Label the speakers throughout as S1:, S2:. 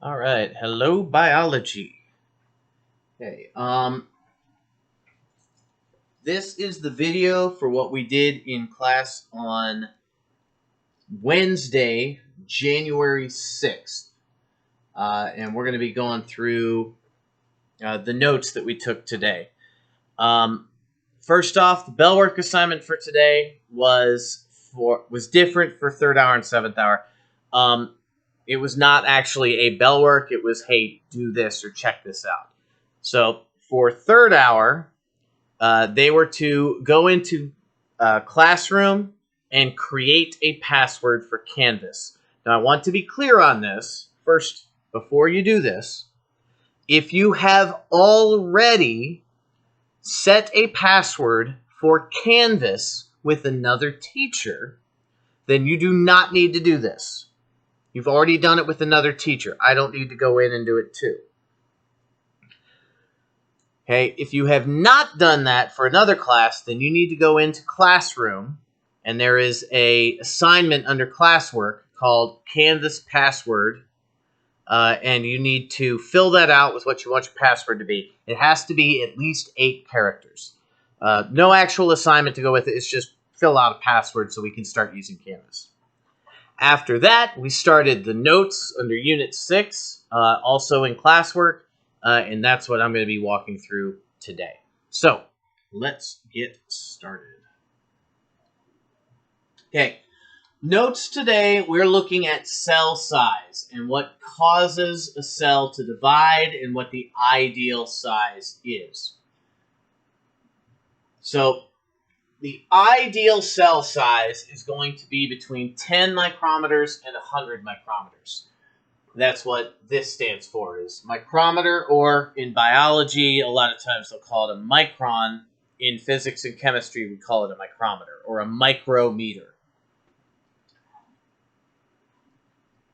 S1: All right, hello biology. Okay, this is the video for what we did in class on Wednesday, January 6th. And we're going to be going through the notes that we took today. First off, the bell work assignment for today was different for third hour and seventh hour. It was not actually a bell work. It was, hey, do this or check this out. So for third hour, they were to go into Classroom and create a password for Canvas. Now, I want to be clear on this. First, before you do this, if you have already set a password for Canvas with another teacher, then you do not need to do this. You've already done it with another teacher. I don't need to go in and do it too. Okay, if you have not done that for another class, then you need to go into Classroom, and there is an assignment under classwork called Canvas Password, and you need to fill that out with what you want your password to be. It has to be at least 8 characters. No actual assignment to go with it. It's just fill out a password so we can start using Canvas. After that, we started the notes under Unit 6, also in classwork, and that's what I'm going to be walking through today. So, let's get started. Okay, notes today, we're looking at cell size and what causes a cell to divide and what the ideal size is. So, the ideal cell size is going to be between 10 micrometers and 100 micrometers. That's what this stands for, is micrometer, or in biology, a lot of times they'll call it a micron. In physics and chemistry, we call it a micrometer, or a micrometer.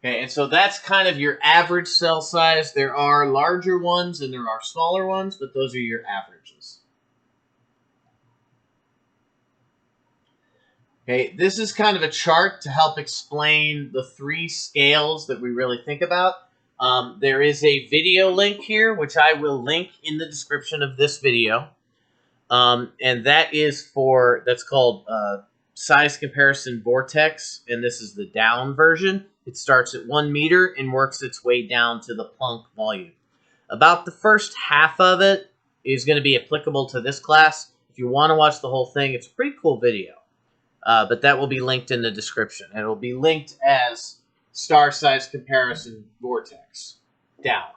S1: Okay, and so that's kind of your average cell size. There are larger ones and there are smaller ones, but those are your averages. Okay, this is kind of a chart to help explain the 3 scales that we really think about. There is a video link here, which I will link in the description of this video. And that's called Size Comparison Vortex, and this is the down version. It starts at 1 meter and works its way down to the Planck volume. About the first half of it is going to be applicable to this class. If you want to watch the whole thing, it's a pretty cool video. But that will be linked in the description. And it will be linked as Star Size Comparison Vortex, down.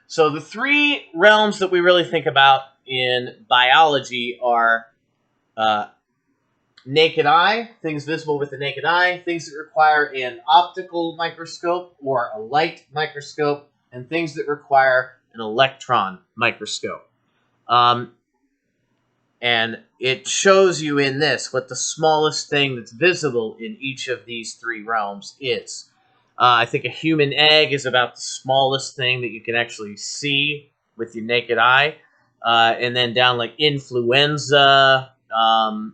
S1: So the 3 realms that we really think about in biology are naked eye, things visible with the naked eye, things that require an optical microscope or a light microscope, and things that require an electron microscope. And it shows you in this what the smallest thing that's visible in each of these 3 realms is. I think a human egg is about the smallest thing that you can actually see with your naked eye. And then down like influenza, a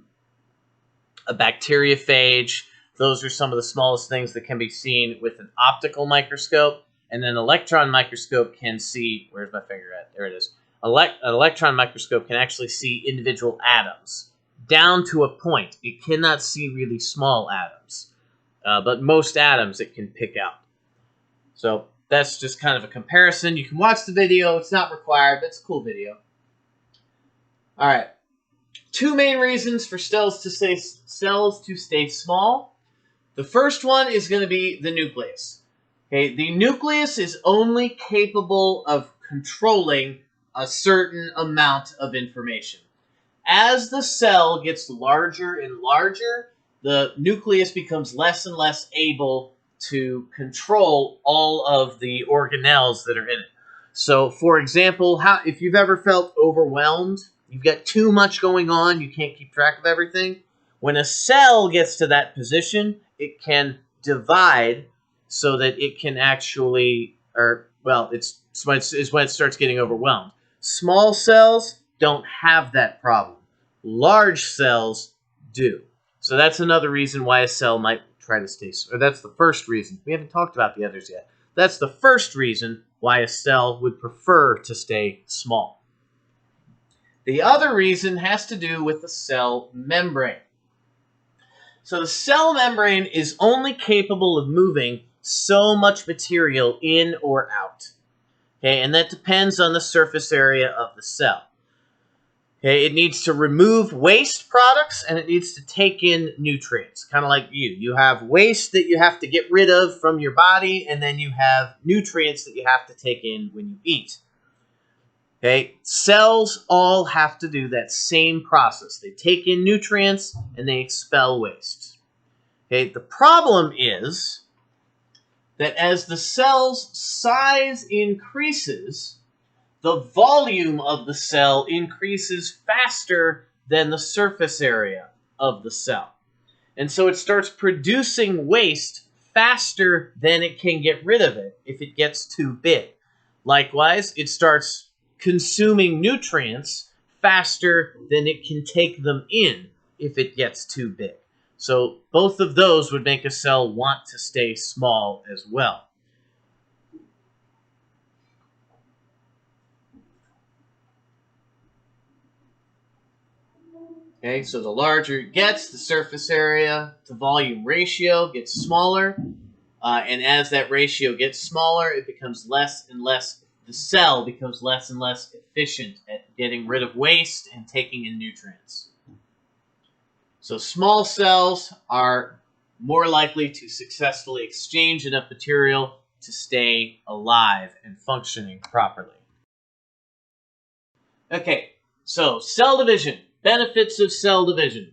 S1: bacteriophage, those are some of the smallest things that can be seen with an optical microscope. And then an electron microscope can see, where's my finger at? There it is. An electron microscope can actually see individual atoms down to a point. It cannot see really small atoms, but most atoms it can pick out. So that's just kind of a comparison. You can watch the video. It's not required, but it's a cool video. All right. 2 main reasons for cells to stay small. The first one is going to be the nucleus. Okay, the nucleus is only capable of controlling a certain amount of information. As the cell gets larger and larger, the nucleus becomes less and less able to control all of the organelles that are in it. So, for example, if you've ever felt overwhelmed, you've got too much going on, you can't keep track of everything. When a cell gets to that position, it can divide so that it can actually, it's when it starts getting overwhelmed. Small cells don't have that problem. Large cells do. So that's another reason why a cell might try to stay, or that's the first reason. We haven't talked about the others yet. That's the first reason why a cell would prefer to stay small. The other reason has to do with the cell membrane. So the cell membrane is only capable of moving so much material in or out. Okay, and that depends on the surface area of the cell. Okay, it needs to remove waste products and it needs to take in nutrients. Kind of like you. You have waste that you have to get rid of from your body, and then you have nutrients that you have to take in when you eat. Okay, cells all have to do that same process. They take in nutrients and they expel waste. Okay, the problem is that as the cell's size increases, the volume of the cell increases faster than the surface area of the cell. And so it starts producing waste faster than it can get rid of it if it gets too big. Likewise, it starts consuming nutrients faster than it can take them in if it gets too big. So both of those would make a cell want to stay small as well. Okay, so the larger it gets, the surface area to volume ratio gets smaller. And as that ratio gets smaller, it becomes less and less, the cell becomes less and less efficient at getting rid of waste and taking in nutrients. So small cells are more likely to successfully exchange enough material to stay alive and functioning properly. Okay, so cell division. Benefits of cell division.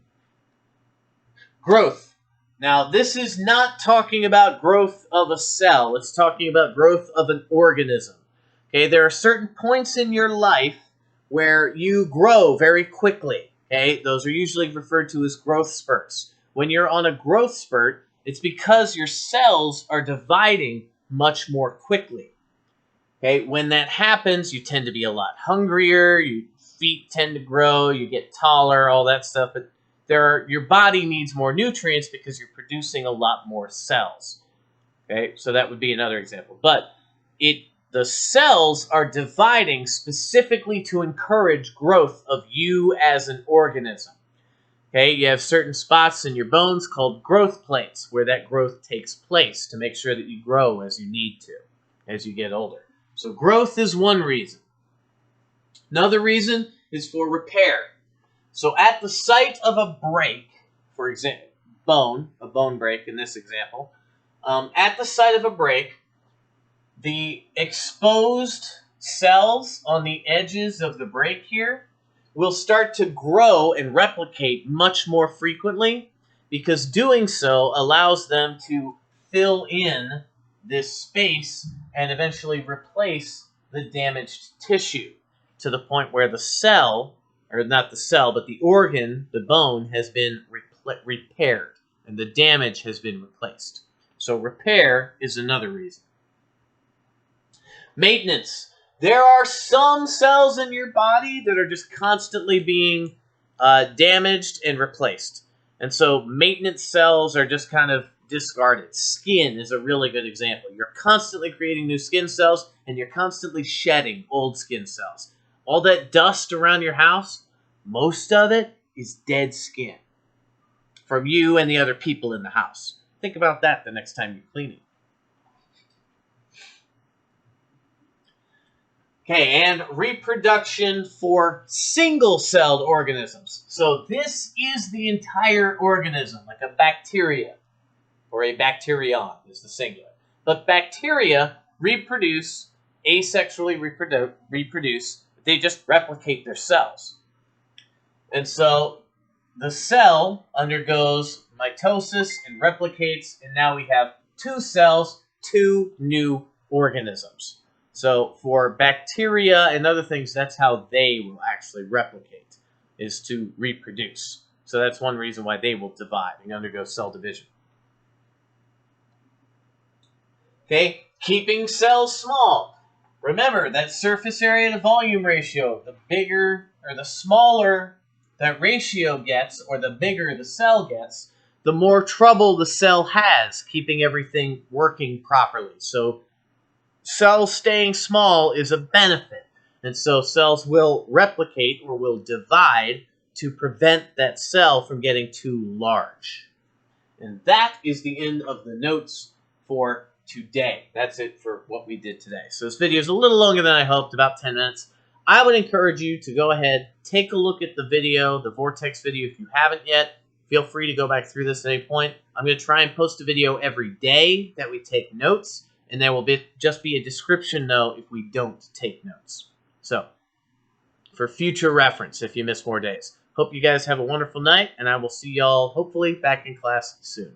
S1: Growth. Now, this is not talking about growth of a cell. It's talking about growth of an organism. Okay, there are certain points in your life where you grow very quickly. Okay, those are usually referred to as growth spurts. When you're on a growth spurt, it's because your cells are dividing much more quickly. Okay, when that happens, you tend to be a lot hungrier, your feet tend to grow, you get taller, all that stuff, but your body needs more nutrients because you're producing a lot more cells. Okay, so that would be another example. But the cells are dividing specifically to encourage growth of you as an organism. Okay, you have certain spots in your bones called growth plates where that growth takes place to make sure that you grow as you need to as you get older. So growth is one reason. Another reason is for repair. So at the site of a break, for example, a bone break in this example, at the site of a break, the exposed cells on the edges of the break here will start to grow and replicate much more frequently because doing so allows them to fill in this space and eventually replace the damaged tissue to the point where the cell, or not the cell, but the organ, the bone, has been repaired and the damage has been replaced. So repair is another reason. Maintenance. There are some cells in your body that are just constantly being damaged and replaced. And so maintenance cells are just kind of discarded. Skin is a really good example. You're constantly creating new skin cells and you're constantly shedding old skin cells. All that dust around your house, most of it is dead skin from you and the other people in the house. Think about that the next time you're cleaning. Okay, and reproduction for single-celled organisms. So this is the entire organism, like a bacteria, or a bacterion is the singular. But bacteria reproduce, asexually reproduce, they just replicate their cells. And so the cell undergoes mitosis and replicates, and now we have two cells, two new organisms. So for bacteria and other things, that's how they will actually replicate, is to reproduce. So that's one reason why they will divide and undergo cell division. Okay, keeping cells small. Remember that surface area to volume ratio, the bigger or the smaller that ratio gets, or the bigger the cell gets, the more trouble the cell has keeping everything working properly. So cells staying small is a benefit. And so cells will replicate or will divide to prevent that cell from getting too large. And that is the end of the notes for today. That's it for what we did today. So this video is a little longer than I hoped, about 10 minutes. I would encourage you to go ahead, take a look at the video, the Vortex video if you haven't yet. Feel free to go back through this at any point. I'm going to try and post a video every day that we take notes, and there will just be a description note if we don't take notes. So, for future reference if you miss more days. Hope you guys have a wonderful night, and I will see y'all hopefully back in class soon.